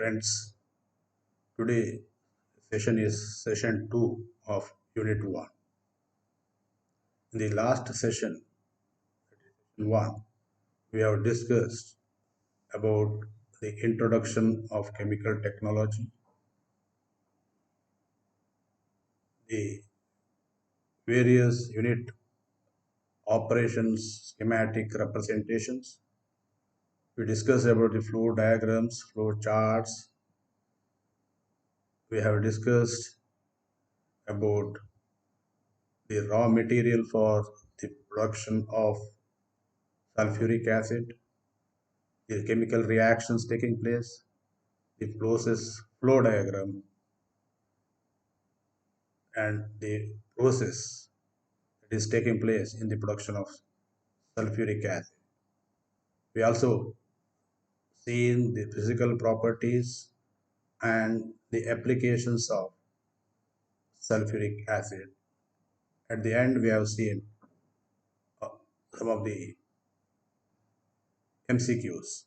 friends. Today session is session 2 of unit 1. In the last session 1, we have discussed about the introduction of chemical technology, the various unit operations schematic representations. We discussed about the flow diagrams, flow charts. We have discussed about the raw material for the production of sulfuric acid, the chemical reactions taking place, the process flow diagram, and the process that is taking place in the production of sulfuric acid. We also seen the physical properties and the applications of sulfuric acid. At the end, we have seen uh, some of the MCQs.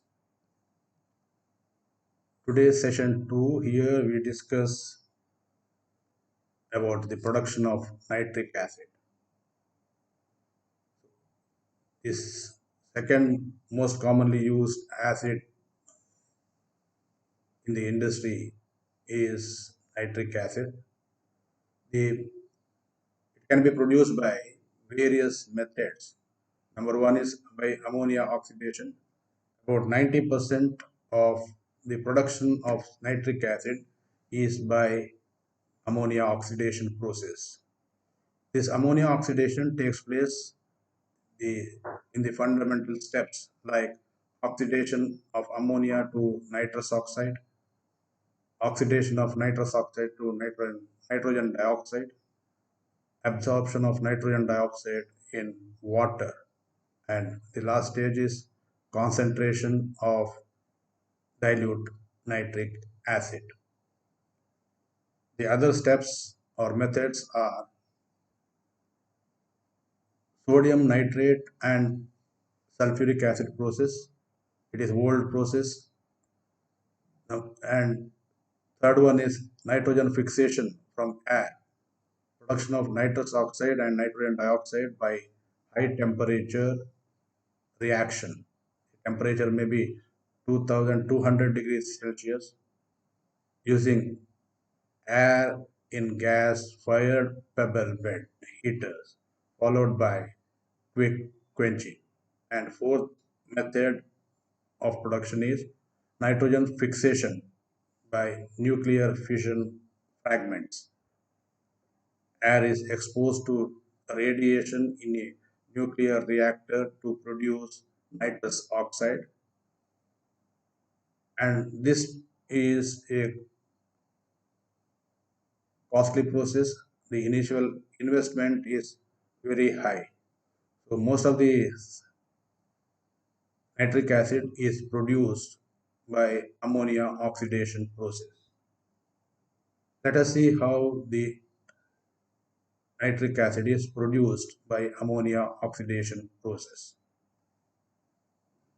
Today's session 2, here we discuss about the production of nitric acid. This second most commonly used acid in the industry is nitric acid. It can be produced by various methods. Number one is by ammonia oxidation. About 90% of the production of nitric acid is by ammonia oxidation process. This ammonia oxidation takes place the, in the fundamental steps like oxidation of ammonia to nitrous oxide, oxidation of nitrous oxide to nitrogen dioxide, absorption of nitrogen dioxide in water, and the last stage is concentration of dilute nitric acid. The other steps or methods are sodium nitrate and sulfuric acid process. It is old process. And third one is nitrogen fixation from air, production of nitrous oxide and nitrogen dioxide by high temperature reaction. Temperature may be 2200 degrees Celsius using air in gas fired pebble bed heaters, followed by quick quenching. And fourth method of production is nitrogen fixation by nuclear fission fragments. Air is exposed to radiation in a nuclear reactor to produce nitrous oxide, and this is a costly process. The initial investment is very high. So most of the nitric acid is produced by ammonia oxidation process. Let us see how the nitric acid is produced by ammonia oxidation process.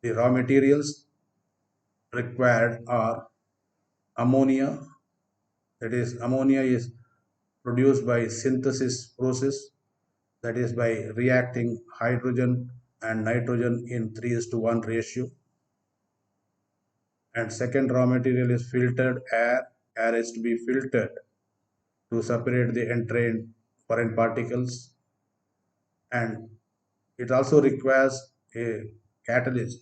The raw materials required are ammonia, that is ammonia is produced by synthesis process, that is by reacting hydrogen and nitrogen in 3:1 ratio. And second raw material is filtered air. Air is to be filtered to separate the entrained foreign particles, and it also requires a catalyst,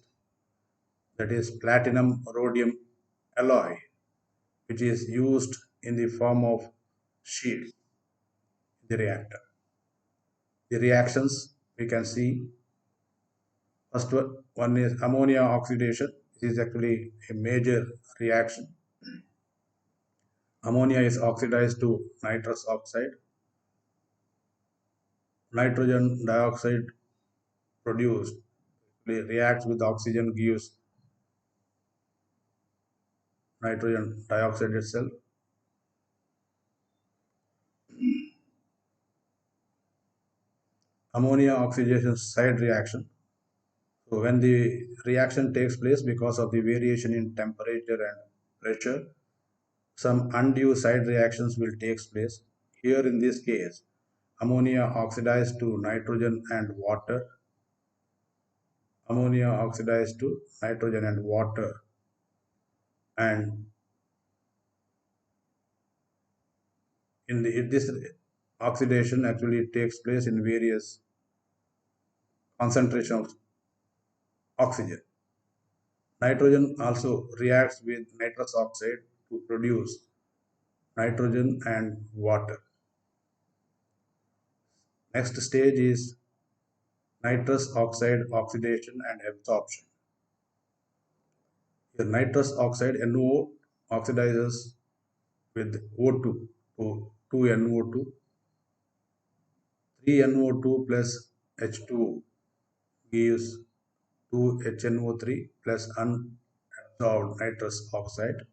that is platinum rhodium alloy, which is used in the form of sheet in the reactor. The reactions we can see, first one is ammonia oxidation. This is actually a major reaction. Ammonia is oxidized to nitrous oxide. Nitrogen dioxide produced reacts with oxygen, gives nitrogen dioxide itself. Ammonia oxidation side reaction. So when the reaction takes place because of the variation in temperature and pressure, some undue side reactions will take place. Here in this case, ammonia oxidized to nitrogen and water, ammonia oxidized to nitrogen and water, and this oxidation actually takes place in various concentrations of oxygen. Nitrogen also reacts with nitrous oxide to produce nitrogen and water. Next stage is nitrous oxide oxidation and absorption. Here nitrous oxide NO oxidizes with O2 to 2NO2. 3NO2 plus H2 gives 2HNO3 plus unabsorbed nitrous oxide.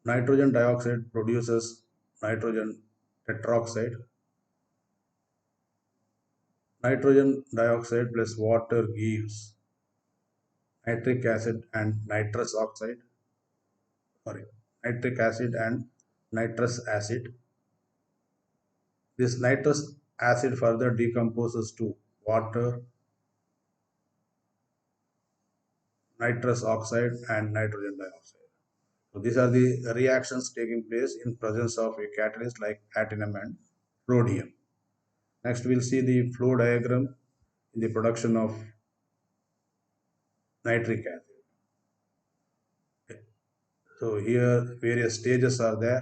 Nitrogen dioxide produces nitrogen tetroxide. Nitrogen dioxide plus water gives nitric acid and nitrous oxide. Sorry, nitric acid and nitrous acid. This nitrous acid further decomposes to water, nitrous oxide, and nitrogen dioxide. So these are the reactions taking place in presence of a catalyst like platinum and rhodium. Next, we'll see the flow diagram in the production of nitric acid. So here various stages are there.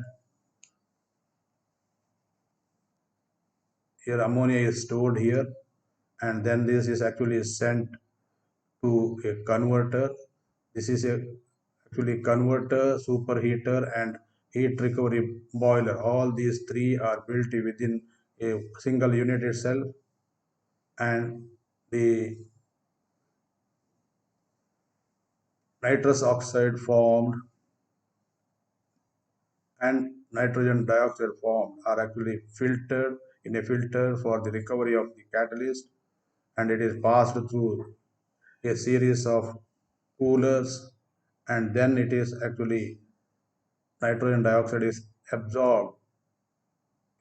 Here ammonia is stored here, and then this is actually sent to a converter. This is a actually converter, superheater, and heat recovery boiler. All these three are built within a single unit itself, and the nitrous oxide formed and nitrogen dioxide formed are actually filtered in a filter for the recovery of the catalyst, and it is passed through a series of coolers, and then it is actually nitrogen dioxide is absorbed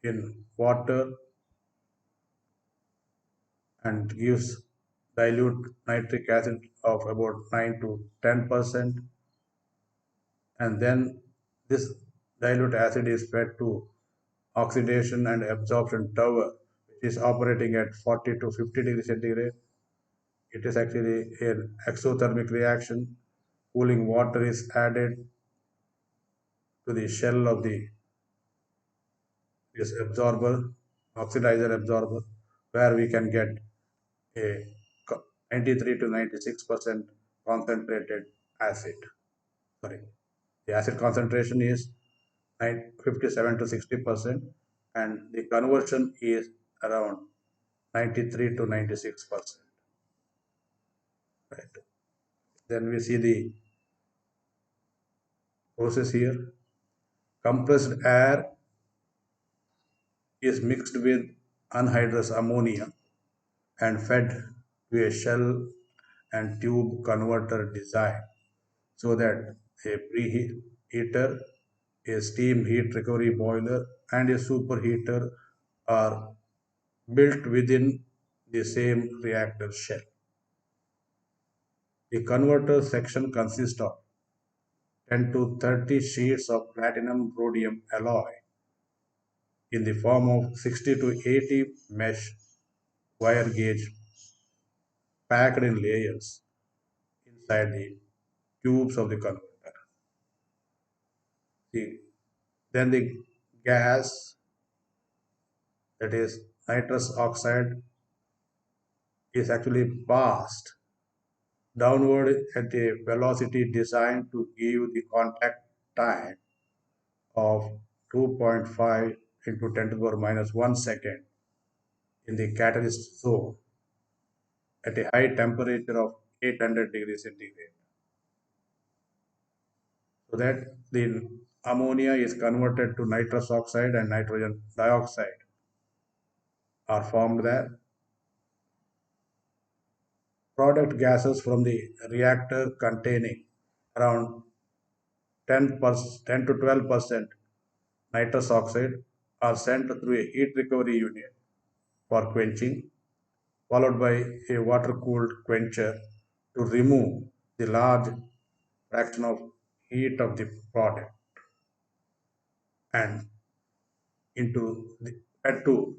in water and gives dilute nitric acid of about 9 to 10%, and then this dilute acid is fed to oxidation and absorption tower, which is operating at 40 to 50 degrees centigrade. It is actually an exothermic reaction. Cooling water is added to the shell of the this absorber, oxidizer absorber, where we can get a 93 to 96% concentrated acid. Sorry, the acid concentration is 57 to 60%, and the conversion is around 93 to 96%. Right. Then we see the process here. Compressed air is mixed with anhydrous ammonia and fed to a shell and tube converter design so that a preheater, a steam heat recovery boiler, and a superheater are built within the same reactor shell. The converter section consists of 10 to 30 sheets of platinum rhodium alloy in the form of 60 to 80 mesh wire gauge packed in layers inside the tubes of the converter. The, then the gas, that is nitrous oxide, is actually passed downward at a velocity designed to give the contact time of 2.5 into 10 to the power minus 1 second in the catalyst zone at a high temperature of 800 degrees centigrade. So that the ammonia is converted to nitrous oxide and nitrogen dioxide are formed there. Product gases from the reactor containing around 10 to 12% nitrous oxide are sent through a heat recovery unit for quenching, followed by a water-cooled quencher to remove the large fraction of heat of the product and fed to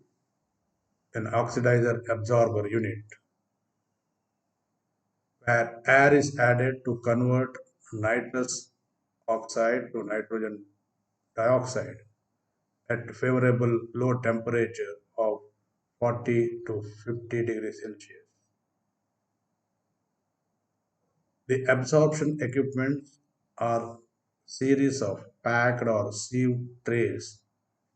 an oxidizer absorber unit where air is added to convert nitrous oxide to nitrogen dioxide at favorable low temperature of 40 to 50 degrees Celsius. The absorption equipment are series of packed or sieve trays,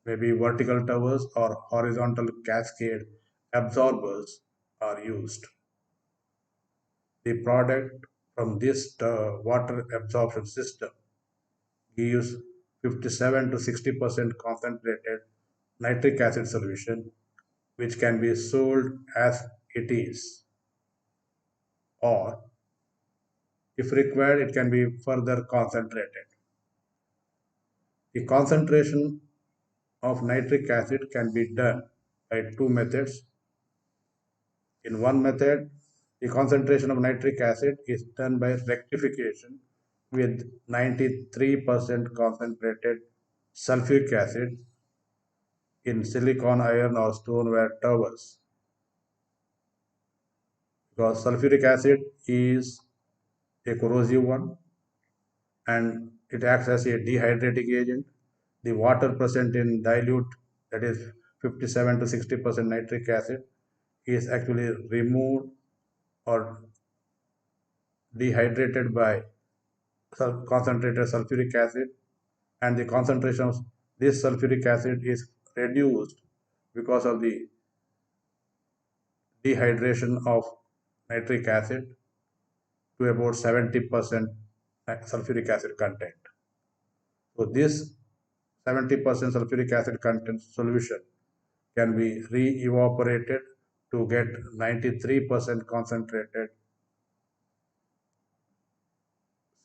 maybe vertical towers or horizontal cascade absorbers are used. The product from this water absorption system gives 57 to 60% concentrated nitric acid solution, which can be sold as it is, or if required, it can be further concentrated. The concentration of nitric acid can be done by two methods. In one method, the concentration of nitric acid is done by rectification with 93% concentrated sulfuric acid in silicon, iron, or stoneware towers. Because sulfuric acid is a corrosive one and it acts as a dehydrating agent. The water present in dilute, that is 57 to 60% nitric acid, is actually removed or dehydrated by concentrated sulfuric acid, and the concentration of this sulfuric acid is reduced because of the dehydration of nitric acid to about 70% sulfuric acid content. So this 70% sulfuric acid content solution can be re-evaporated to get 93% concentrated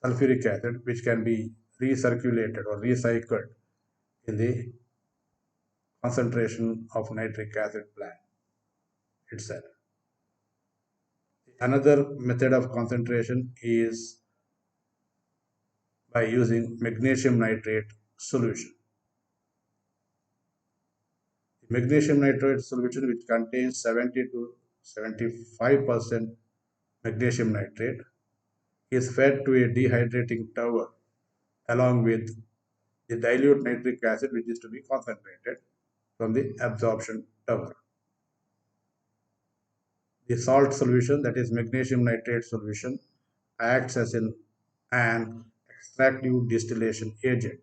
sulfuric acid, which can be recirculated or recycled in the concentration of nitric acid plant itself. Another method of concentration is by using magnesium nitrate solution. The magnesium nitrate solution, which contains 70 to 75% magnesium nitrate, is fed to a dehydrating tower along with the dilute nitric acid, which is to be concentrated from the absorption tower. The salt solution, that is magnesium nitrate solution, acts as an extractive distillation agent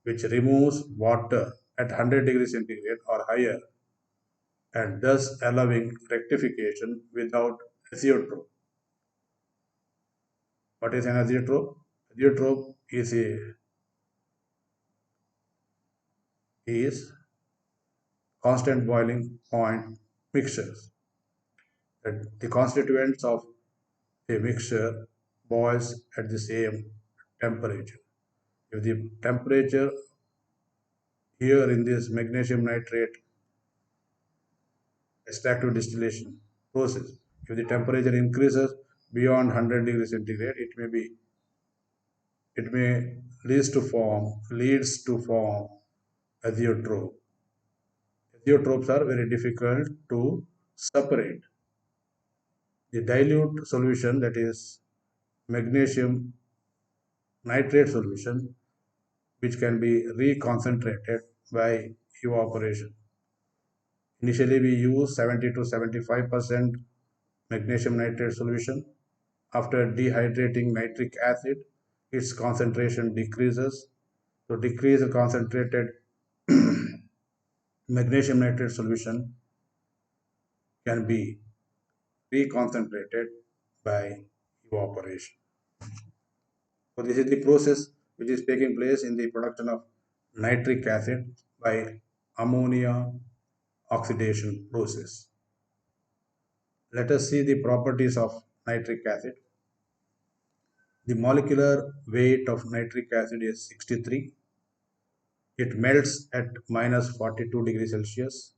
which removes water at 100 degrees centigrade or higher and thus allowing rectification without azeotrope. What is an azeotrope? Azeotrope is constant boiling point mixtures. That the constituents of a mixture boils at the same temperature. If the temperature here in this magnesium nitrate extractive distillation process, if the temperature increases beyond 100 degrees centigrade, it may leads to form azeotrope. Azeotropes are very difficult to separate. The dilute solution, that is magnesium nitrate solution, which can be reconcentrated by evaporation. Initially, we use 70 to 75% magnesium nitrate solution. After dehydrating nitric acid, its concentration decreases. So, decreased concentrated magnesium nitrate solution can be reconcentrated by evaporation. So, this is the process which is taking place in the production of nitric acid by ammonia oxidation process. Let us see the properties of nitric acid. The molecular weight of nitric acid is 63. It melts at minus 42 degrees Celsius.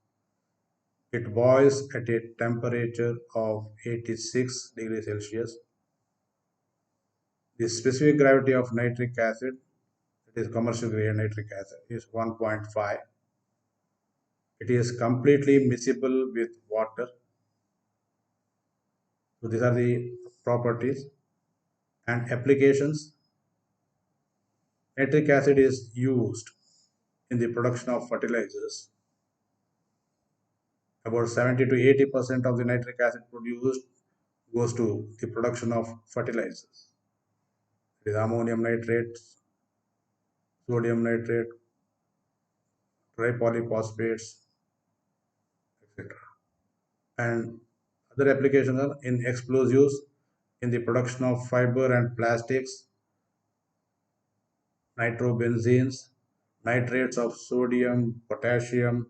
It boils at a temperature of 86 degrees Celsius. The specific gravity of nitric acid, that is commercial grade nitric acid, is 1.5. It is completely miscible with water. So these are the properties and applications. Nitric acid is used in the production of fertilizers. About 70 to 80% of the nitric acid produced goes to the production of fertilizers. It is ammonium nitrate, sodium nitrate, tripolyphosphates, etc. And other applications are in explosives, in the production of fiber and plastics, nitrobenzenes, nitrates of sodium, potassium,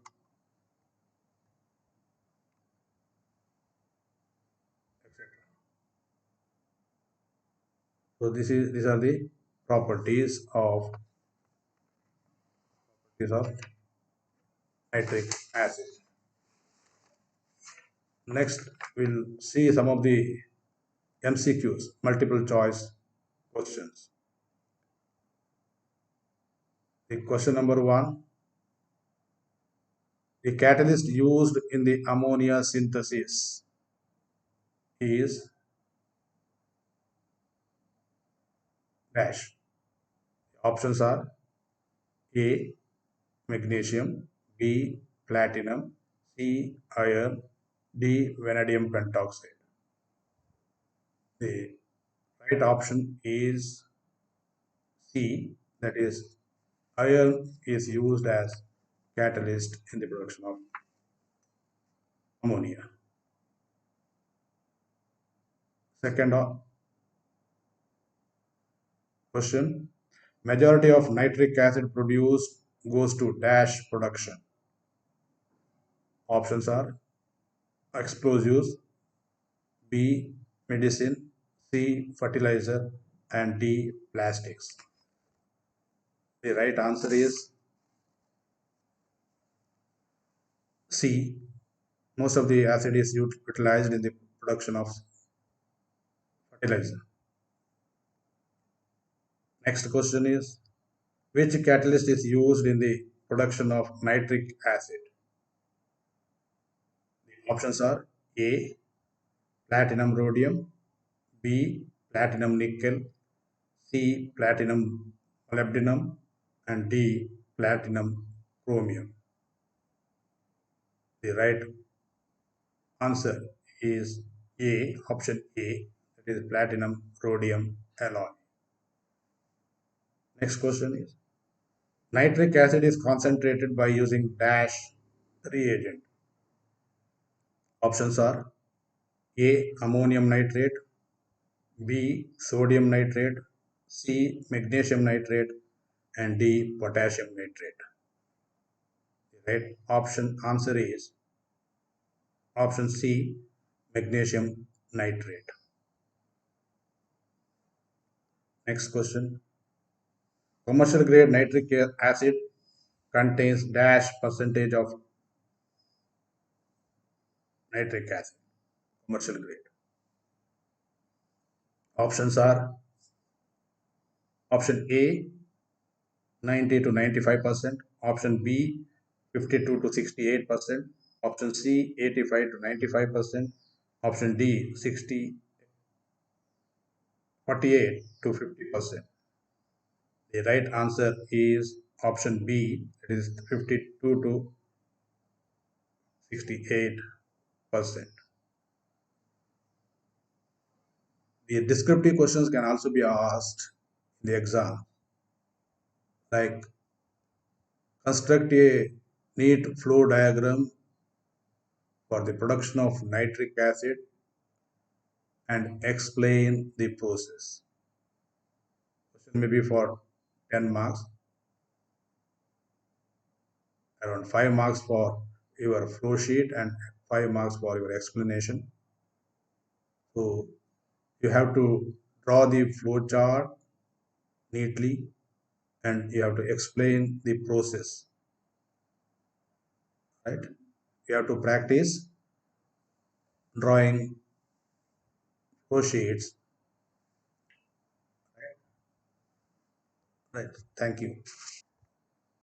etc. So these are the properties of nitric acid. Next, we'll see some of the MCQs, multiple choice questions. The question number one, the catalyst used in the ammonia synthesis is dash. Options are A, magnesium, B, platinum, C, iron, D, vanadium pentoxide. The right option is C, that is iron is used as catalyst in the production of ammonia. Second question, majority of nitric acid produced goes to dash production. Options are explosives, B, medicine, C, fertilizer, and D, plastics. The right answer is C. Most of the acid is utilized in the production of fertilizer. Next question is, which catalyst is used in the production of nitric acid? The options are A, platinum rhodium, B, platinum nickel, C, platinum molybdenum, and D, platinum chromium. The right answer is A, option A, that is platinum rhodium alloy. Next question is, nitric acid is concentrated by using dash reagent. Options are A, ammonium nitrate, B, sodium nitrate, C, magnesium nitrate, and D, potassium nitrate. The right option answer is option C, magnesium nitrate. Next question. Commercial grade nitric acid contains dash percentage of nitric acid. Commercial grade. Options are option A, 90 to 95%, option B, 52 to 68%, option C, 85 to 95%, option D, 48 to 50%. The right answer is option B, it is 52 to 68%. The descriptive questions can also be asked in the exam, like construct a neat flow diagram for the production of nitric acid and explain the process. Question may be for 10 marks, around 5 marks for your flow sheet and 5 marks for your explanation. So you have to draw the flow chart neatly, and you have to explain the process, right? You have to practice drawing flow sheets, right? Thank you.